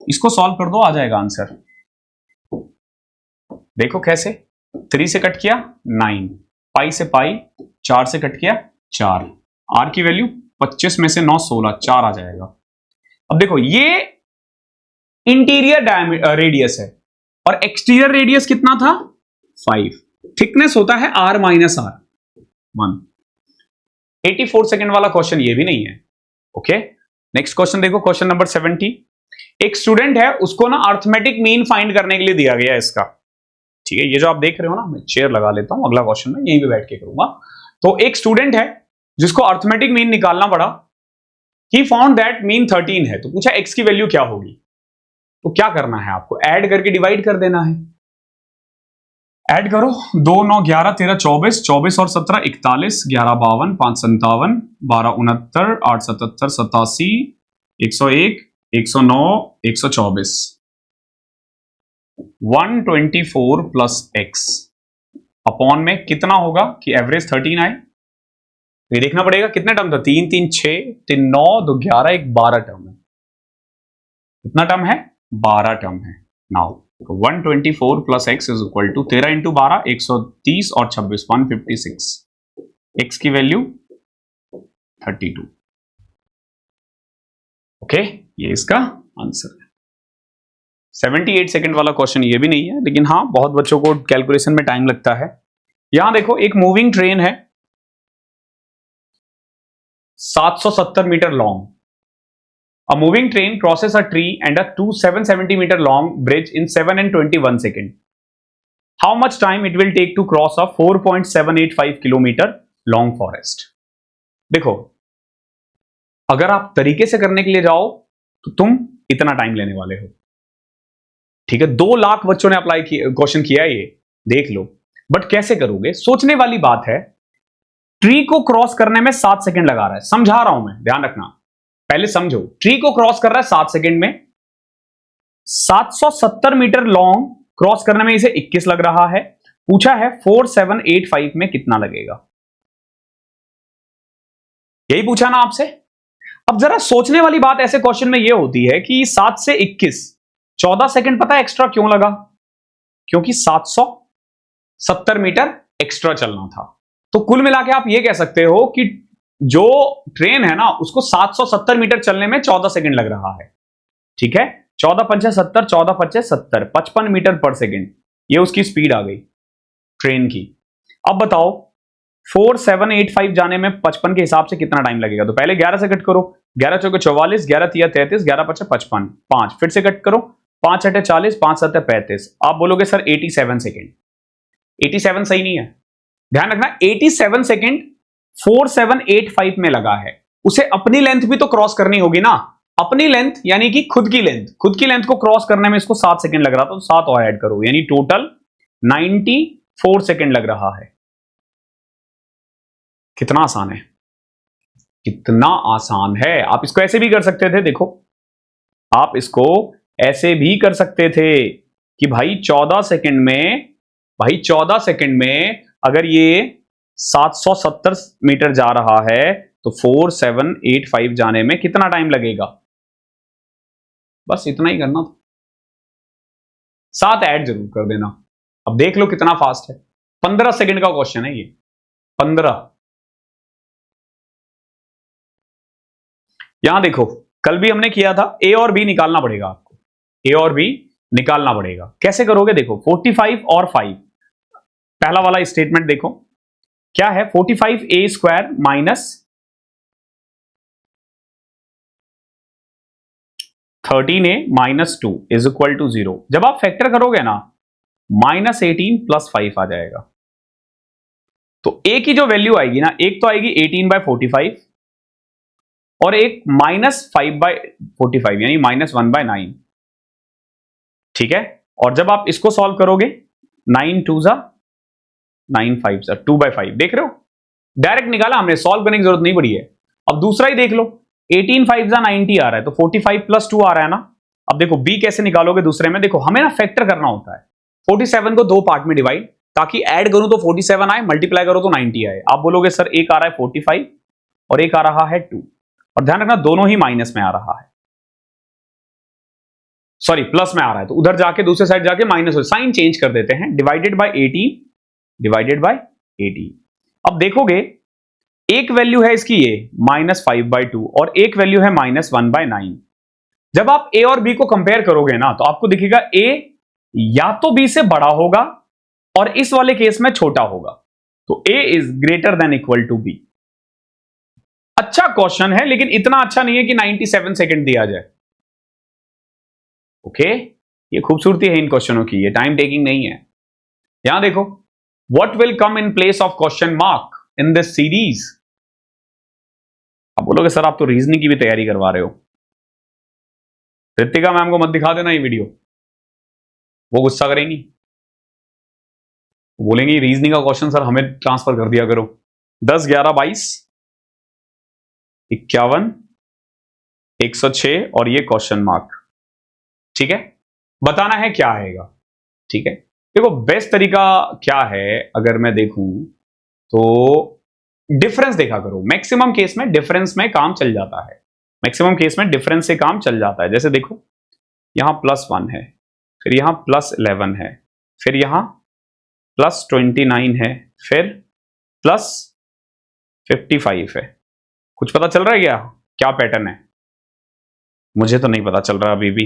इसको सॉल्व कर दो, आ जाएगा आंसर। देखो कैसे, 3 से कट किया 9, पाई से पाई, 4 से कट किया 4, आर की वैल्यू 25 में से 9 16, 4 आ जाएगा। अब देखो ये इंटीरियर रेडियस है और एक्सटीरियर रेडियस कितना था 5, थिकनेस होता है r माइनस आर 1। 84 सेकंड वाला क्वेश्चन ये भी नहीं है। ओके, नेक्स्ट क्वेश्चन देखो, क्वेश्चन नंबर 70। एक स्टूडेंट है, उसको ना अर्थमेटिक मीन फाइंड करने के लिए दिया गया है इसका, ठीक है। ये जो आप देख रहे हो ना, मैं चेयर लगा लेता हूं, अगला क्वेश्चन में यहीं पे बैठ के करूंगा। तो एक स्टूडेंट है जिसको अर्थमेटिक मीन निकालना पड़ा, ही फाउंड दैट मीन 13 है, तो पूछा x की वैल्यू क्या होगी। तो क्या करना है आपको, ऐड करके डिवाइड कर देना है। ऐड करो, 2 9 11 13 24, 24 और 17 41, 11 52, 5 57, 12 69, 8 77 87, 101, 109, 124। 124 प्लस x अपॉन में कितना होगा कि एवरेज 13 आए। ये देखना पड़ेगा कितने टर्म था, 3 3 6 3 9 2 11, एक 12 टर्म है। कितना टर्म है, 12 टर्म है। Now 124 plus X is equal to 13 into 12 130 और 26 156, एक्स की वैल्यू 32। ओके, ये इसका आंसर है। 78 सेकंड वाला क्वेश्चन ये भी नहीं है, लेकिन हाँ बहुत बच्चों को कैलकुलेशन में टाइम लगता है। यहां देखो, एक मूविंग ट्रेन है 770 meter long. A moving train crosses a tree and a 770 meter long bridge in 7 and 21 seconds. How much time it will take to cross a 4.785 kilometer long forest? देखो, अगर आप तरीके से करने के लिए जाओ तो तुम इतना टाइम लेने वाले हो, ठीक है। 2 लाख बच्चों ने अप्लाई किया, क्वेश्चन किया, ये देख लो। बट कैसे करोगे, सोचने वाली बात है। ट्री को क्रॉस करने में 7 सेकंड लगा रहा है, समझा रहा हूं मैं, ध्यान रखना, पहले समझो। ट्री को क्रॉस कर रहा है 7 सेकंड में, 770 मीटर लॉन्ग क्रॉस करने में इसे 21 लग रहा है। पूछा है 4785 में कितना लगेगा, यही पूछा ना आपसे। अब जरा सोचने वाली बात ऐसे क्वेश्चन में यह होती है कि 7 से 21 14 सेकंड, पता है एक्स्ट्रा क्यों लगा, क्योंकि 770 मीटर एक्स्ट्रा चलना था। तो कुल मिला के आप यह कह सकते हो कि जो ट्रेन है ना, उसको 770 मीटर चलने में 14 सेकंड लग रहा है, ठीक है। 14 पंचे 70, 14 पंचे 70, 55 मीटर पर सेकंड, ये उसकी स्पीड आ गई ट्रेन की। अब बताओ 4785 जाने में 55 के हिसाब से कितना टाइम लगेगा। तो पहले 11 से कट करो, 11 चौके 44, 11 तिया 33, 11 पचे 55, 5 फिर से कट करो, 5 अटे 40, 5 7 35। आप बोलोगे सर 87 सेकंड। 87 सही नहीं है, ध्यान रखना। 87 सेकंड 4785 में लगा है, उसे अपनी लेंथ भी तो क्रॉस करनी होगी ना। अपनी लेंथ यानी कि खुद की लेंथ को क्रॉस करने में इसको 7 सेकंड लग रहा था, तो 7 और ऐड करो, यानी टोटल 94 सेकंड लग रहा है। कितना आसान है, कितना आसान है। आप इसको ऐसे भी कर सकते थे, देखो आप इसको ऐसे भी कर सकते थे कि भाई 14 सेकंड में अगर ये 770 मीटर जा रहा है तो 4785 जाने में कितना टाइम लगेगा, बस इतना ही करना था। 7 ऐड जरूर कर देना। अब देख लो कितना फास्ट है, 15 सेकंड का क्वेश्चन है ये, 15। यहां देखो, कल भी हमने किया था, ए और बी निकालना पड़ेगा आपको, ए और बी निकालना पड़ेगा। कैसे करोगे, देखो 45 और 5, पहला वाला स्टेटमेंट देखो क्या है, 45a square minus 13a minus 2 is equal to 0। जब आप फैक्टर करोगे ना, -18 प्लस 5 आ जाएगा। तो a की जो वैल्यू आएगी ना, एक तो आएगी 18/45 और एक -5/45 यानी -1/9, ठीक है। और जब आप इसको सॉल्व करोगे, 9 2 जा 9 5 जा 2/5, देख रहे हो, डायरेक्ट निकाला हमने, सॉल्व करने की जरूरत नहीं पड़ी है। अब दूसरा ही देख लो, 18 5 जा 90 आ रहा है, तो 45 प्लस 2 आ रहा है ना। अब देखो b कैसे निकालोगे दूसरे में, देखो हमें ना फैक्टर करना होता है। 47 को 2 पार्ट में डिवाइड, ताकि ऐड करूं तो 47 आए, मल्टीप्लाई करो तो 90 आए। आप बोलोगे सर एक आ रहा है 45 और एक आ रहा है 2, और ध्यान रखना दोनों ही माइनस में आ रहा है, सॉरी प्लस में आ रहा है, तो उधर जाके दूसरे साइड जाके माइनस हो, साइन चेंज कर देते हैं। Divided by 18, divided by 18। अब देखोगे एक वैल्यू है इसकी ये -5/2 और एक वैल्यू है -1/9। जब आप ए और बी को कंपेयर करोगे ना तो आपको दिखेगा ए या तो बी से बड़ा होगा और इस वाले केस में छोटा होगा, तो A is greater than equal to B. अच्छा क्वेश्चन है लेकिन इतना अच्छा नहीं है कि 97 सेकंड दिया जाए। ओके, ये खूबसूरती है इन क्वेश्चनों की, ये टाइम टेकिंग नहीं है। यहां देखो, what will come in place of question mark in this series. आप बोलोगे सर आप तो रीजनिंग की भी तैयारी करवा रहे हो, रितिका मैम को मत दिखा देना ये वीडियो, वो गुस्सा करेंगी, बोलेंगी रीजनिंग का क्वेश्चन सर हमें ट्रांसफर कर दिया करो। 10, 11, 22, 51, 106 और ये क्वेश्चन मार्क। ठीक है, बताना है क्या आएगा। ठीक है, देखो बेस्ट तरीका क्या है अगर मैं देखूं तो डिफरेंस देखा करो। मैक्सिमम केस में डिफरेंस में काम चल जाता है, मैक्सिमम केस में डिफरेंस से काम चल जाता है। जैसे देखो यहां +1 है, फिर यहां +11 है, फिर यहां +29 है, फिर +55 है। कुछ पता चल रहा है क्या पैटर्न है? मुझे तो नहीं पता चल रहा अभी भी।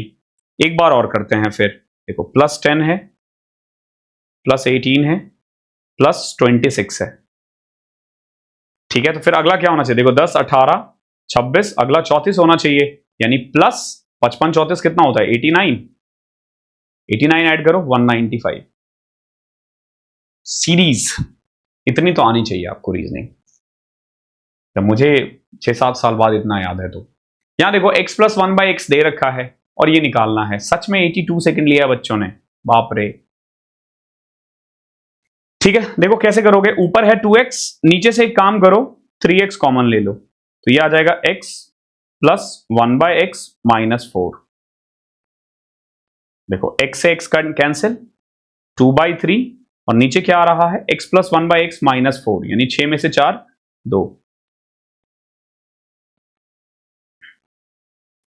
एक बार और करते हैं फिर। देखो +10 है, +18 है, +26 है। ठीक है, तो फिर अगला क्या होना चाहिए? देखो 10, 18, 26, अगला 34 होना चाहिए, यानी +55, 34 कितना होता है? 89। 89 ऐड करो 195। सीरीज इतनी तो आनी चाहिए आपको रीजनिंग, जब मुझे 6-7 साल बाद इतना याद है तो। यहां देखो x + 1/x दे रखा है और ये निकालना है। सच में 82 सेकंड लिया बच्चों ने, बाप रे। ठीक है, देखो कैसे करोगे। ऊपर है 2x, नीचे से एक काम करो 3x कॉमन ले लो, तो ये आ जाएगा x + 1/x -4। देखो x से x कैंसिल, 2/3 और नीचे क्या आ रहा है? x + 1/x -4, यानी 6 में से 4 2,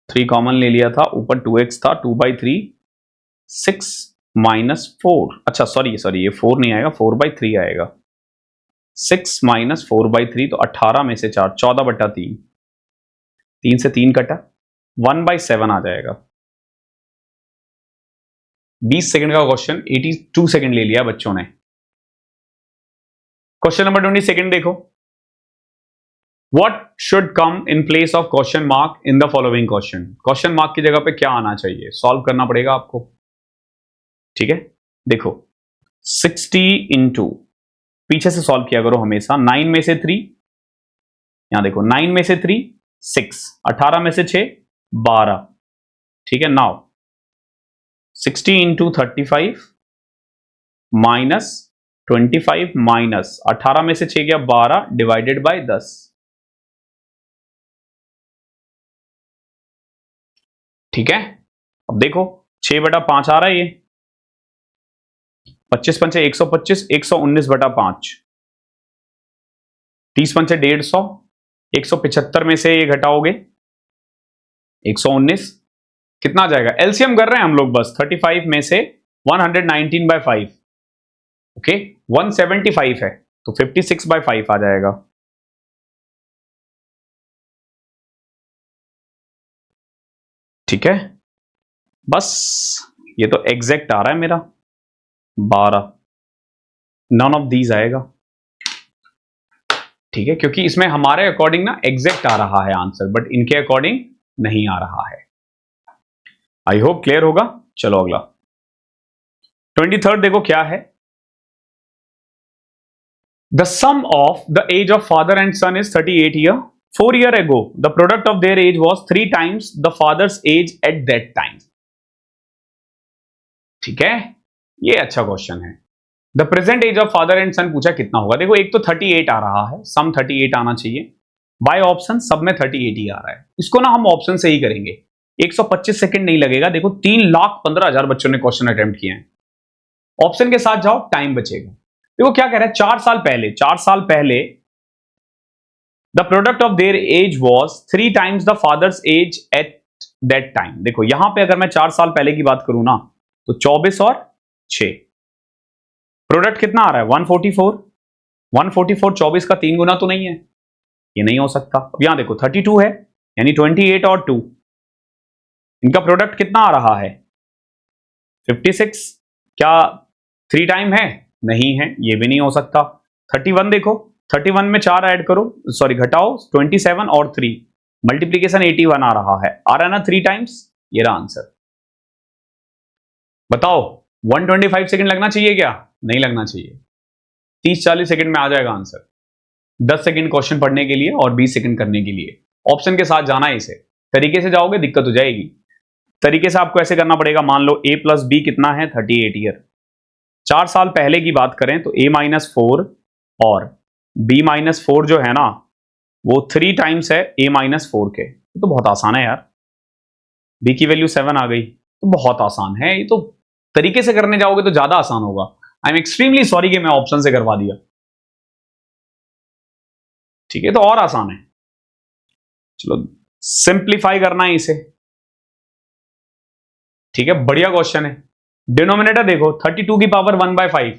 3 कॉमन ले लिया था, ऊपर 2x था, 2/3 6 -4। अच्छा सॉरी ये 4 नहीं आएगा, 4/3 आएगा। 6 - 4/3 तो 18 में से 4 14/3, 3 से 3 कटा, 1/7 आ जाएगा। 20 सेकंड का क्वेश्चन 82 सेकंड ले लिया बच्चों ने। क्वेश्चन नंबर 20 सेकंड देखो, what should come in place of question mark in the following question. Question mark की जगह पे क्या आना चाहिए? सॉल्व करना पड़ेगा आपको। ठीक है, देखो 60 इंटू, पीछे से सॉल्व किया करो हमेशा। 9 में से 3, यहां देखो 9 में से 3 6, 18 में से 6 12। ठीक है, नाउ 60 इंटू 35 माइनस 25 माइनस 18 में से 6 गया 12 डिवाइडेड बाय 10। ठीक है, अब देखो 6/5 आ रहा है, ये 25 पंचे 125, 119/5, 30 पंचे 150, 175 में से ये घटाओगे 119, कितना आ जाएगा? एलसीएम कर रहे हैं हम लोग बस। 35 में से 119/5, ओके 175 है तो 56/5 आ जाएगा। ठीक है, बस ये तो एग्जैक्ट आ रहा है मेरा 12, नन ऑफ दीज आएगा। ठीक है, क्योंकि इसमें हमारे अकॉर्डिंग ना एग्जैक्ट आ रहा है आंसर, बट इनके अकॉर्डिंग नहीं आ रहा है। आई होप क्लियर होगा। चलो अगला 23rd देखो क्या है। The sum of the age of father and son is 38 year. 4 year ago the product of their age was 3 times the father's age at that time। ठीक है, ये अच्छा क्वेश्चन है। The present age of father and son पूछा कितना होगा। देखो एक तो 38 आ रहा है, सम 38 आना चाहिए। बाय ऑप्शन सब में 38 ही आ रहा है, इसको ना हम ऑप्शन से ही करेंगे। 125 सेकंड नहीं लगेगा। देखो 3,15,000 बच्चों ने क्वेश्चन अटेम्प्ट किए हैं, ऑप्शन के साथ जाओ, टाइम बचेगा। देखो क्या कह रहा है, 4 साल पहले the product of their age was 3 times the father's age at that time. देखो यहां पे अगर मैं 4 साल पहले की बात करूं ना, तो 24 और 6, प्रोडक्ट कितना आ रहा है 144। 144 24 का 3 गुना तो नहीं है, ये नहीं हो सकता। अब यहां देखो 32 है, यानी 28 और 2, इनका प्रोडक्ट कितना आ रहा है 56। क्या 3 टाइम है? नहीं है, ये भी नहीं हो सकता। 31 देखो, 31 में 4 ऐड करो, सॉरी घटाओ, 27 और 3 मल्टीप्लीकेशन 81 आ रहा है ना 3 टाइम्स। ये रहा आंसर। बताओ 125 सेकंड लगना चाहिए क्या? नहीं लगना चाहिए, 30-40 सेकंड में आ जाएगा आंसर। 10 सेकंड क्वेश्चन पढ़ने के लिए और 20 सेकंड करने के लिए। ऑप्शन के साथ जाना है, इसे तरीके से जाओगे दिक्कत हो जाएगी। तरीके से आपको ऐसे करना पड़ेगा, मान लो a प्लस बी कितना है 38 ईयर। 4 साल पहले की बात करें तो a माइनस 4 और b माइनस 4 जो है ना, वो 3 टाइम्स है a माइनस 4 के। तो बहुत आसान है यार, b की वैल्यू 7 आ गई, तो बहुत आसान है। ये तो तरीके से करने जाओगे तो ज्यादा आसान होगा। आई एम एक्सट्रीमली सॉरी कि मैं ऑप्शन से करवा दिया। ठीक है, तो और आसान है। चलो सिंप्लीफाई करना है इसे। ठीक है, बढ़िया क्वेश्चन है। डिनोमिनेटर देखो 32 की पावर 1/5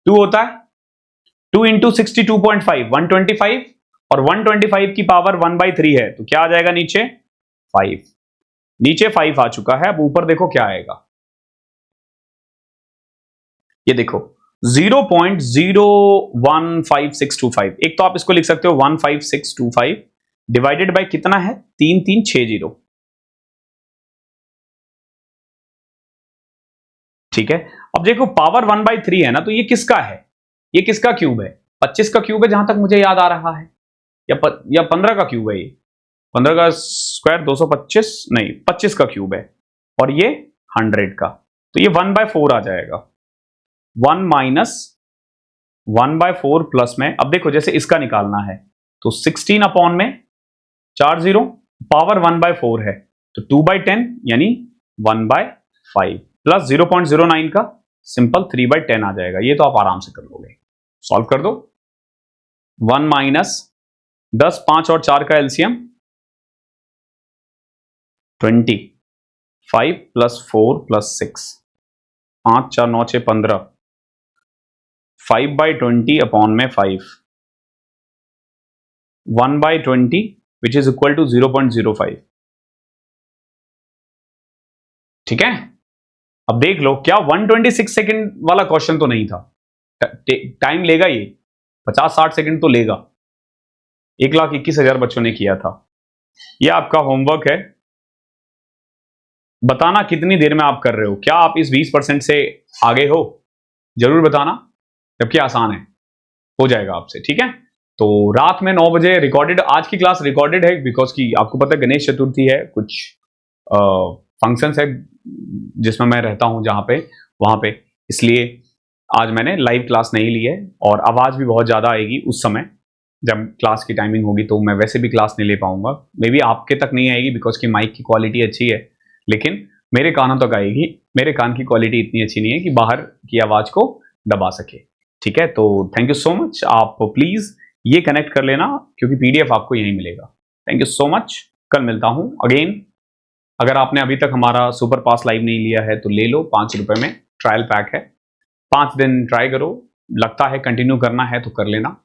2 होता है, 2 इंटू 62.5 125, और 125 की पावर 1/3 है, तो क्या आ जाएगा नीचे 5। नीचे 5 आ चुका है। अब ऊपर देखो क्या आएगा, ये देखो 0.015625। एक तो आप इसको लिख सकते हो 15625 डिवाइडेड बाय कितना है 3360। ठीक है, अब देखो पावर 1/3 है ना, तो ये किसका है, ये किसका क्यूब है 25 का क्यूब है जहां तक मुझे याद आ रहा है, या 15 का क्यूब है। ये 15 का स्क्वायर 225 नहीं, 25 का क्यूब है, और ये 100 का, तो ये 1/4 आ जाएगा। 1 माइनस 1/4 प्लस में, अब देखो जैसे इसका निकालना है तो 16 अपॉन में 4 0, पावर 1/4 है तो 2/10 यानी 1/5 प्लस 0.09 का सिंपल 3/10 आ जाएगा। ये तो आप आराम से कर लोगे, सॉल्व कर दो। 1 माइनस 10, 5 और 4 का एलसीएम 20, 5 प्लस 4 प्लस 6, 5 4 9 6 15, 5/20 अपॉन में 5, 1/20 विच इज इक्वल टू 0.05। ठीक है, अब देख लो क्या 126 सेकंड वाला क्वेश्चन तो नहीं था। टाइम लेगा ये 50-60 सेकंड तो लेगा। 1,21,000 बच्चों ने किया था। ये आपका होमवर्क है, बताना कितनी देर में आप कर रहे हो। क्या आप इस 20% से आगे हो, जरूर बताना, जबकि आसान है, हो जाएगा आपसे। ठीक है, तो रात में 9 बजे रिकॉर्डेड, आज की क्लास रिकॉर्डेड है बिकॉज की आपको पता है गणेश चतुर्थी है, कुछ फंक्शंस है जिसमें मैं रहता हूं जहां पे, वहां पे, इसलिए आज मैंने लाइव क्लास नहीं ली है। और आवाज भी बहुत ज्यादा आएगी उस समय जब क्लास की टाइमिंग होगी, तो मैं वैसे भी क्लास नहीं ले पाऊंगा। मे बी आपके तक नहीं आएगी बिकॉज की माइक की क्वालिटी अच्छी है, लेकिन मेरे कानों तक आएगी। मेरे कान की क्वालिटी इतनी अच्छी नहीं है कि बाहर की आवाज को दबा सके। ठीक है, तो थैंक यू सो मच। आप प्लीज ये कनेक्ट कर लेना क्योंकि पीडीएफ आपको यहीं मिलेगा। थैंक यू सो मच, कल मिलता हूं अगेन। अगर आपने अभी तक हमारा सुपर पास लाइव नहीं लिया है तो ले लो, 5 रुपए में ट्रायल पैक है, 5 दिन ट्राई करो, लगता है कंटिन्यू करना है तो कर लेना।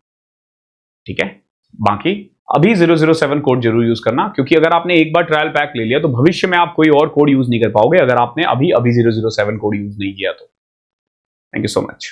ठीक है, बाकी अभी 007 कोड जरूर यूज करना, क्योंकि अगर आपने एक बार ट्रायल पैक ले लिया तो भविष्य में आप कोई और कोड यूज नहीं कर पाओगे अगर आपने अभी 007 कोड यूज नहीं किया तो। Thank you so much.